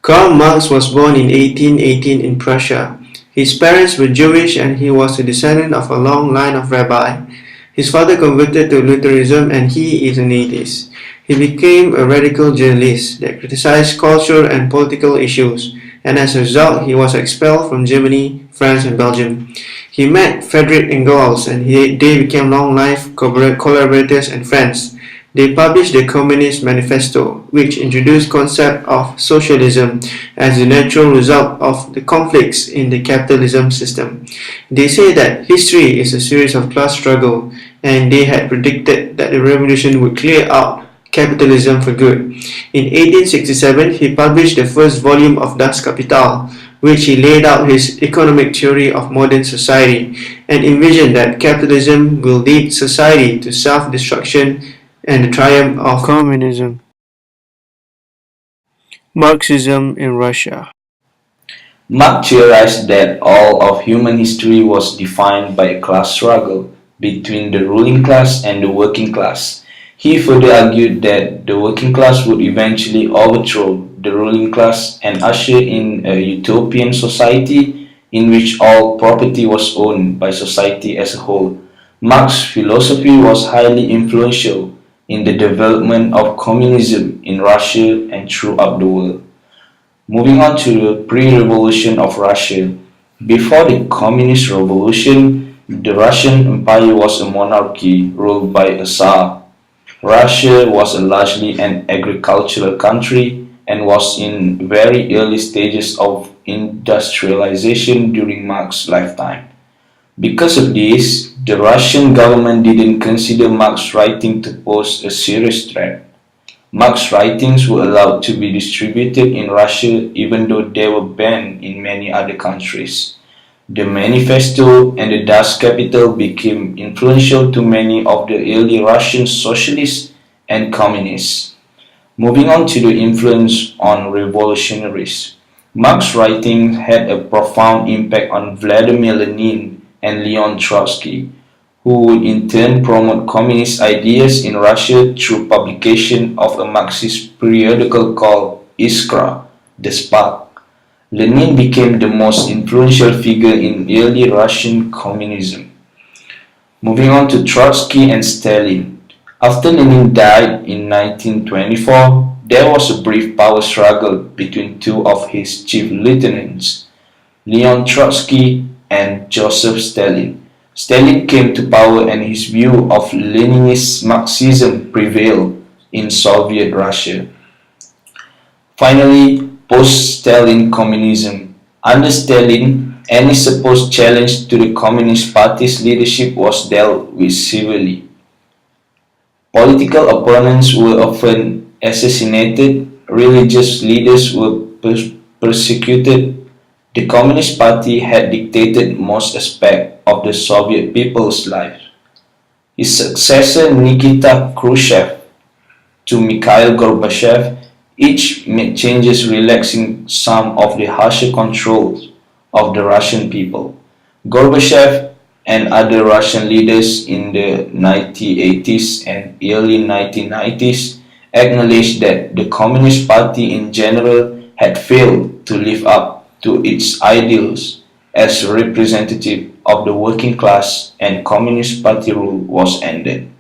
Karl Marx was born in 1818 in Prussia. His parents were Jewish and he was a descendant of a long line of rabbi. His father converted to Lutheranism and he is an atheist. He became a radical journalist that criticized cultural and political issues, and as a result he was expelled from Germany, France and Belgium. He met Friedrich Engels and they became long-life collaborators and friends. They published the Communist Manifesto, which introduced concept of socialism as the natural result of the conflicts in the capitalism system. They say that history is a series of class struggle, and they had predicted that the revolution would clear out capitalism for good. In 1867, he published the first volume of Das Kapital, which he laid out his economic theory of modern society and envisioned that capitalism will lead society to self-destruction and the triumph of communism. Marxism in Russia. Marx theorized that all of human history was defined by a class struggle between the ruling class and the working class. He further argued that the working class would eventually overthrow the ruling class and usher in a utopian society in which all property was owned by society as a whole. Marx's philosophy was highly influential in the development of communism in Russia and throughout the world. Moving on to the pre-revolution of Russia. Before the Communist Revolution, the Russian Empire was a monarchy ruled by a Tsar. Russia was largely an agricultural country and was in very early stages of industrialization during Marx's lifetime. Because of this, the Russian government didn't consider Marx's writing to pose a serious threat. Marx's writings were allowed to be distributed in Russia even though they were banned in many other countries. The Manifesto and the Das Kapital became influential to many of the early Russian socialists and communists. Moving on to the influence on revolutionaries. Marx's writings had a profound impact on Vladimir Lenin and Leon Trotsky, who would in turn promote communist ideas in Russia through publication of a Marxist periodical called Iskra, the Spark. Lenin became the most influential figure in early Russian communism. Moving on to Trotsky and Stalin. After Lenin died in 1924, there was a brief power struggle between two of his chief lieutenants, Leon Trotsky and Joseph Stalin. Stalin came to power and his view of Leninist Marxism prevailed in Soviet Russia. Finally, post-Stalin communism. Under Stalin, any supposed challenge to the Communist Party's leadership was dealt with civilly. Political opponents were often assassinated, religious leaders were persecuted. The Communist Party had dictated most aspects of the Soviet people's lives. His successor Nikita Khrushchev to Mikhail Gorbachev each made changes relaxing some of the harsher controls of the Russian people. Gorbachev and other Russian leaders in the 1980s and early 1990s acknowledged that the Communist Party in general had failed to live up to its ideals as representative of the working class, and Communist Party rule was ended.